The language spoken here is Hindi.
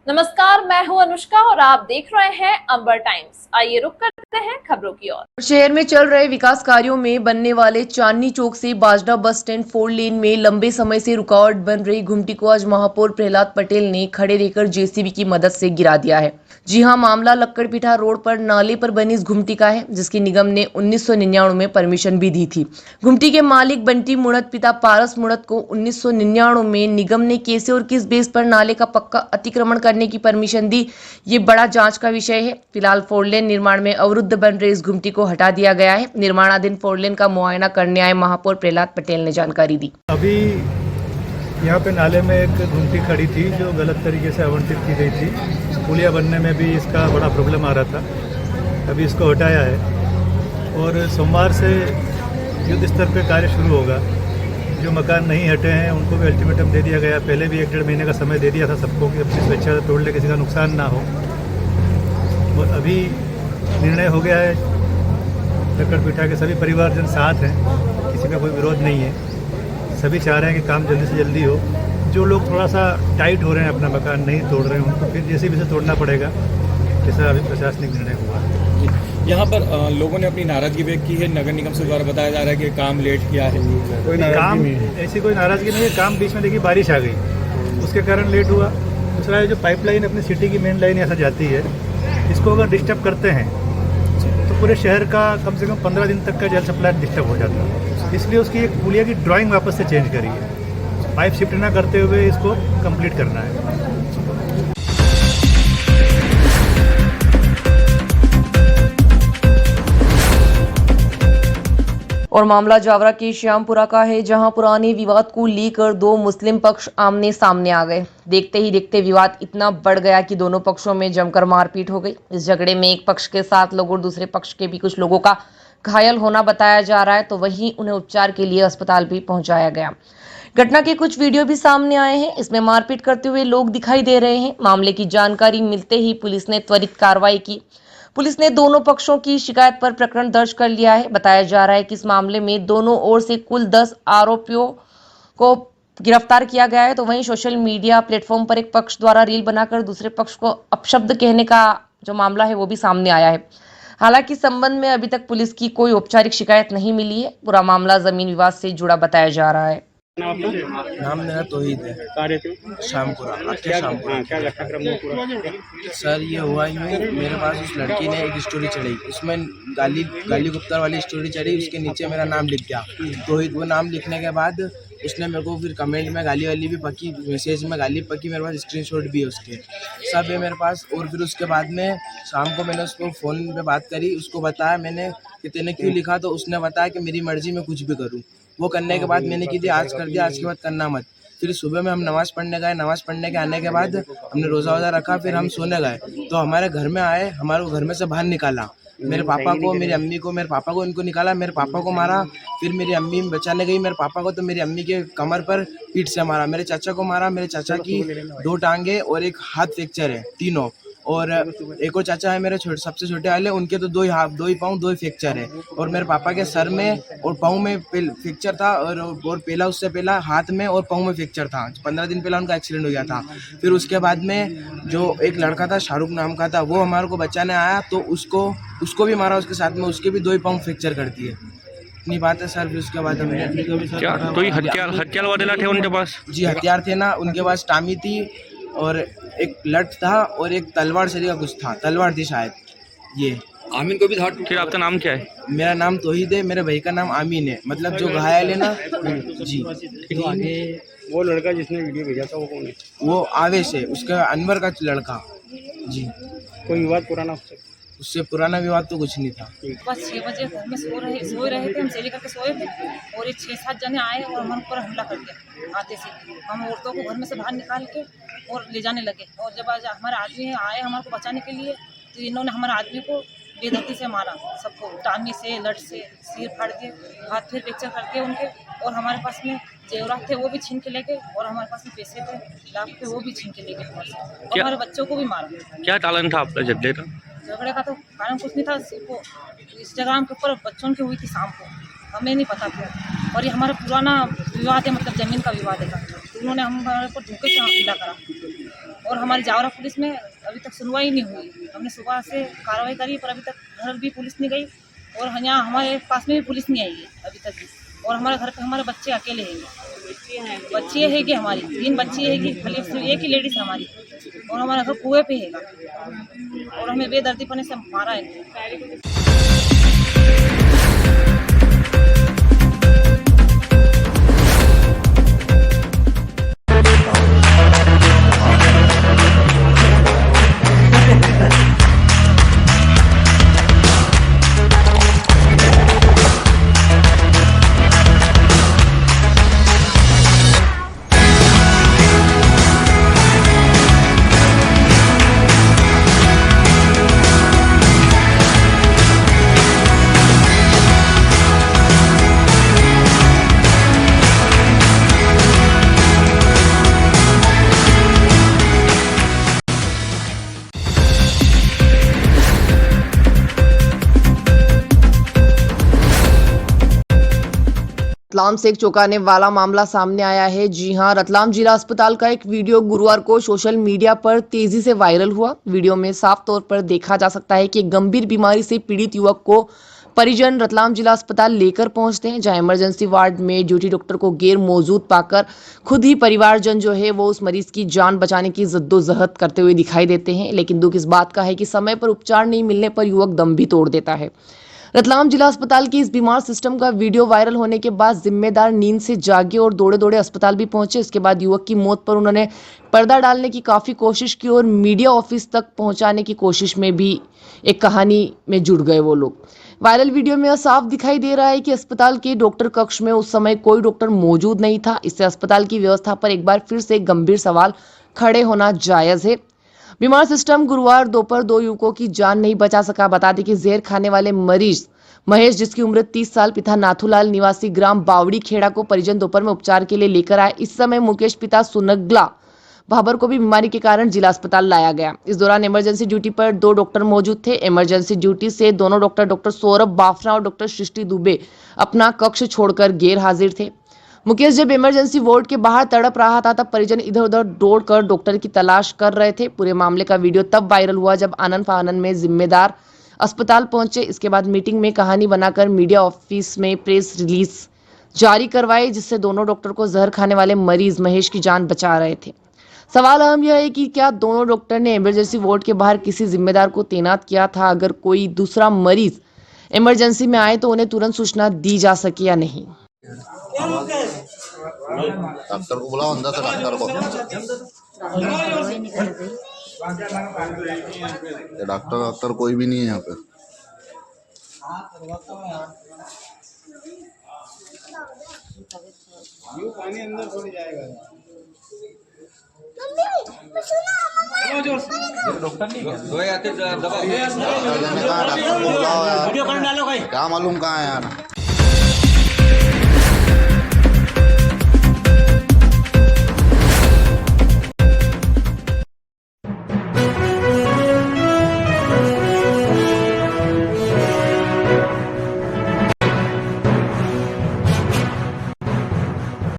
नमस्कार, मैं हूं अनुष्का और आप देख रहे हैं अंबर टाइम्स। आइए रुक करते हैं खबरों की ओर। शहर में चल रहे विकास कार्यों में बनने वाले चांदनी चौक से बाजरा बस स्टैंड 4 लेन में लंबे समय से रुकावट बन रही घुमटी को आज महापौर प्रहलाद पटेल ने खड़े रहकर जेसीबी की मदद से गिरा दिया है। जी हां, मामला लक्कड़पीठा रोड पर नाले पर बनी इस घुमटी का है, जिसकी निगम ने 1999 में परमिशन भी दी थी। घुमटी के मालिक बंटी मुड़त पिता पारस मुड़त को 1999 में निगम ने कैसे और किस बेस पर नाले का पक्का अतिक्रमण करने की परमिशन दी, ये बड़ा जांच का विषय है। फिलहाल 4 लेन निर्माण में अवरुद्ध बन रहे इस घुमटी को हटा दिया गया है। निर्माणाधीन 4 लेन का मुआयना करने आए महापौर प्रहलाद पटेल ने जानकारी दी। अभी यहाँ पे नाले में एक घुमटी खड़ी थी जो गलत तरीके से आवंटित की गई थी। पुलिया बनने में भी इसका बड़ा प्रॉब्लम आ रहा था। अभी इसको हटाया है और सोमवार से युद्ध स्तर पे कार्य शुरू होगा। जो मकान नहीं हटे हैं उनको भी अल्टीमेटम दे दिया गया। पहले भी 1-1.5 महीने का समय दे दिया था सबको कि अपनी स्वेच्छा से तोड़ ले, किसी का नुकसान ना हो। और अभी निर्णय हो गया है, लक्कड़पीठा के सभी परिवारजन साथ हैं, किसी का कोई विरोध नहीं है। सभी चाह रहे हैं कि काम जल्दी से जल्दी हो। जो लोग थोड़ा सा टाइट हो रहे हैं, अपना मकान नहीं तोड़ रहे हैं, उनको फिर जैसे भी से तोड़ना पड़ेगा, जैसा अभी प्रशासनिक निर्णय हुआ है। यहाँ पर लोगों ने अपनी नाराजगी व्यक्त की है। नगर निगम से द्वारा बताया जा रहा है कि काम लेट किया है। कोई काम ऐसी कोई नाराजगी नहीं है। काम बीच में देखिए बारिश आ गई, उसके कारण लेट हुआ। दूसरा है जो पाइपलाइन अपनी सिटी की मेन लाइन ऐसा जाती है, इसको अगर डिस्टर्ब करते हैं तो पूरे शहर का कम से कम 15 दिन तक का जल सप्लाई डिस्टर्ब हो जाता है। इसलिए उसकी एक पुलिया की ड्राइंग वापस से चेंज करी है। पाइप शिफ्ट ना करते हुए इसको कंप्लीट करना है। और मामला जावरा के श्यामपुरा का है, जहां पुराने विवाद को लेकर 2 मुस्लिम पक्ष आमने सामने आ गए। देखते ही देखते विवाद इतना बढ़ गया कि दोनों पक्षों में जमकर मारपीट हो गई। इस झगड़े में एक पक्ष के 7 लोग और दूसरे पक्ष के भी कुछ लोगों का घायल होना बताया जा रहा है, तो वहीं उन्हें उपचार के लिए अस्पताल भी पहुंचाया गया। घटना के कुछ वीडियो भी सामने आए हैं। इसमें मारपीट करते हुए लोग दिखाई दे रहे हैं। मामले की जानकारी मिलते ही पुलिस ने त्वरित कार्रवाई की। पुलिस ने दोनों पक्षों की शिकायत पर प्रकरण दर्ज कर लिया है। बताया जा रहा है कि इस मामले में दोनों ओर से कुल 10 आरोपियों को गिरफ्तार किया गया है। तो वहीं सोशल मीडिया प्लेटफॉर्म पर एक पक्ष द्वारा रील बनाकर दूसरे पक्ष को अपशब्द कहने का जो मामला है वो भी सामने आया है। हालांकि इस संबंध में अभी तक पुलिस की कोई औपचारिक शिकायत नहीं मिली है। पूरा मामला जमीन विवाद से जुड़ा बताया जा रहा है। नाम मेरा तौहीद है। शामपुरा। क्या घटनाक्रम पूरा? सर ये हुआ यूँ, मेरे पास उस लड़की ने एक स्टोरी चढ़ी, उसमें गाली गुप्ता वाली स्टोरी चढ़ी। उसके नीचे मेरा नाम लिख गया तौहीद। वो नाम लिखने के बाद उसने मेरे को फिर कमेंट में गाली वाली भी पकी, मैसेज में गाली पकी। मेरे पास स्क्रीनशॉट भी है उसके, सब है मेरे पास। और फिर उसके बाद में शाम को मैंने उसको फ़ोन पे बात करी, उसको बताया मैंने कि तेने क्यों लिखा, तो उसने बताया कि मेरी मर्ज़ी में कुछ भी करूँ। वो करने के बाद मैंने की थी आज कर दिया, आज के बाद करना मत। फिर सुबह में हम नमाज़ पढ़ने गए। नमाज़ पढ़ने के आने के बाद हमने रोज़ा वोज़ा रखा, फिर हम सोने गए तो हमारे घर में आए, हमारे को घर में से बाहर निकाला। मेरे पापा को, मेरी अम्मी को, मेरे पापा को इनको निकाला, मेरे पापा को मारा। फिर मेरी अम्मी बचाने गई मेरे पापा को, तो मेरी अम्मी के कमर पर पीठ से मारा। मेरे चाचा को मारा, मेरे चाचा की 2 टांगे और 1 हाथ फ्रैक्चर है, तीनों। और एक और चाचा है मेरे सबसे छोटे वाले, उनके तो 2 ही हाथ, 2 ही पाँव, 2 ही फ्रैक्चर है। और मेरे पापा के सर में और पाँव में फ्रैक्चर था, और पहला उससे पहला हाथ में और पाँव में फ्रैक्चर था। 15 दिन पहला उनका एक्सीडेंट हो गया था। फिर उसके बाद में जो एक लड़का था शाहरुख नाम का था, वो हमारे को बचाने आया, तो उसको भी मारा उसके साथ में, उसके भी 2 ही पाँव फ्रैक्चर कर दिए। इतनी बात है सर। फिर उसके बाद हमने क्या कोई हथियार वगैरह थे उनके पास? जी हथियार थे ना, उनके पास टामी थी और एक लठ था और एक तलवार शरीर का कुछ था, तलवार थी शायद। ये आमीन को भी था। फिर आपका नाम क्या है? मेरा नाम तौहीद है, मेरे भाई का नाम आमीन है, मतलब जो घायल है ना। जी वो लड़का जिसने वीडियो भेजा था वो कौन है? वो आवेश है, उसका अनवर का लड़का। जी कोई विवाद पुराना उससे पुराना विवाद तो कुछ नहीं था। बस 6 बजे घर में सो रहे थे, हम सेली करके सोए थे और ये 6-7 जने आए और हमारे ऊपर हमला कर दिया आते से। हम औरतों को घर में से बाहर निकाल के और ले जाने लगे। और जब आज हमारे आदमी आए हमारे को बचाने के लिए, तो इन्होंने हमारे आदमी को बेदर्दी से मारा, सबको टामी से, लठ से सिर फाड़ दिए, हाथ फिर फ्रैक्चर करके उनके। और हमारे पास में जेवरात थे वो भी छीन के ले गए, और हमारे पास में पैसे थे लाख के वो भी छीन के ले गए हमारे से, और हमारे बच्चों को भी मारा। क्या तालन था आपका झगड़े का? झगड़े का तो कारण कुछ नहीं था। वो इंस्टाग्राम के ऊपर बच्चों की हुई थी शाम को, हमें नहीं पता था। और ये हमारा पुराना विवाद है, मतलब ज़मीन का विवाद है। तो उन्होंने हमारे को धोखे से हमला करा और हमारी जावरा पुलिस में अभी तक सुनवाई नहीं हुई। हमने सुबह से कार्रवाई करी पर अभी तक घर भी पुलिस नहीं गई और यहाँ हमारे पास में भी पुलिस नहीं आई है अभी तक भी। और हमारे घर पे हमारे बच्चे अकेले हैं, बच्ची है कि हमारी 3 बच्ची है कि खाली सिर्फ एक ही लेडीज है हमारी। और हमारा घर कुएं पे है और हमें बेदर्दी पने से मारा है। रतलाम से एक चौंकाने वाला मामला सामने आया है। जी हां, रतलाम जिला अस्पताल का एक वीडियो गुरुवार को सोशल मीडिया पर तेजी से वायरल हुआ। वीडियो में साफ तौर पर देखा जा सकता है कि एक गंभीर बीमारी से पीड़ित युवक को परिजन रतलाम जिला अस्पताल लेकर पहुंचते हैं, जहां इमरजेंसी वार्ड में ड्यूटी डॉक्टर को गैर मौजूद पाकर खुद ही परिवारजन जो है वो उस मरीज की जान बचाने की जद्दोजहद करते हुए दिखाई देते हैं। लेकिन दुख इस बात का है कि समय पर उपचार नहीं मिलने पर युवक दम भी तोड़ देता है। रतलाम जिला अस्पताल की इस बीमार सिस्टम का वीडियो वायरल होने के बाद जिम्मेदार नींद से जागे और दौड़े दौड़े अस्पताल भी पहुंचे। इसके बाद युवक की मौत पर उन्होंने पर्दा डालने की काफी कोशिश की और मीडिया ऑफिस तक पहुंचाने की कोशिश में भी एक कहानी में जुड़ गए वो लोग। वायरल वीडियो में यह साफ दिखाई दे रहा है कि अस्पताल के डॉक्टर कक्ष में उस समय कोई डॉक्टर मौजूद नहीं था। इससे अस्पताल की व्यवस्था पर एक बार फिर से गंभीर सवाल खड़े होना जायज है। बीमार सिस्टम गुरुवार दोपहर 2 युवकों की जान नहीं बचा सका। बता दें कि जहर खाने वाले मरीज महेश, जिसकी उम्र 30 साल, पिता नाथूलाल निवासी ग्राम बावड़ी खेड़ा को परिजन दोपहर में उपचार के लिए लेकर आए। इस समय मुकेश पिता सुनगला भाबर को भी बीमारी के कारण जिला अस्पताल लाया गया। इस दौरान इमरजेंसी ड्यूटी पर 2 डॉक्टर मौजूद थे। इमरजेंसी ड्यूटी से दोनों डॉक्टर सौरभ बाफना और डॉक्टर सृष्टि दुबे अपना कक्ष छोड़कर गैर हाजिर थे। मुकेश जब इमरजेंसी वार्ड के बाहर तड़प रहा था तब परिजन इधर उधर दौड़कर डॉक्टर की तलाश कर रहे थे। पूरे मामले का वीडियो तब वायरल हुआ जब आनंद फानंद में जिम्मेदार अस्पताल पहुंचे। इसके बाद मीटिंग में कहानी बनाकर मीडिया ऑफिस में प्रेस रिलीज जारी करवाई, जिससे दोनों डॉक्टर को जहर खाने वाले मरीज महेश की जान बचा रहे थे। सवाल अहम यह है कि क्या दोनों डॉक्टर ने इमरजेंसी वार्ड के बाहर किसी जिम्मेदार को तैनात किया था? अगर कोई दूसरा मरीज इमरजेंसी में आए तो उन्हें तुरंत सूचना दी जा सके या नहीं? डॉक्टर को बुलाओ, अंदर से डॉक्टर को। डॉक्टर कोई भी नहीं है यहाँ पे। पानी अंदर थोड़ी जाएगा। डॉक्टर नहीं डॉक्टर को बुलाओ यार, क्या मालूम कहाँ है यार।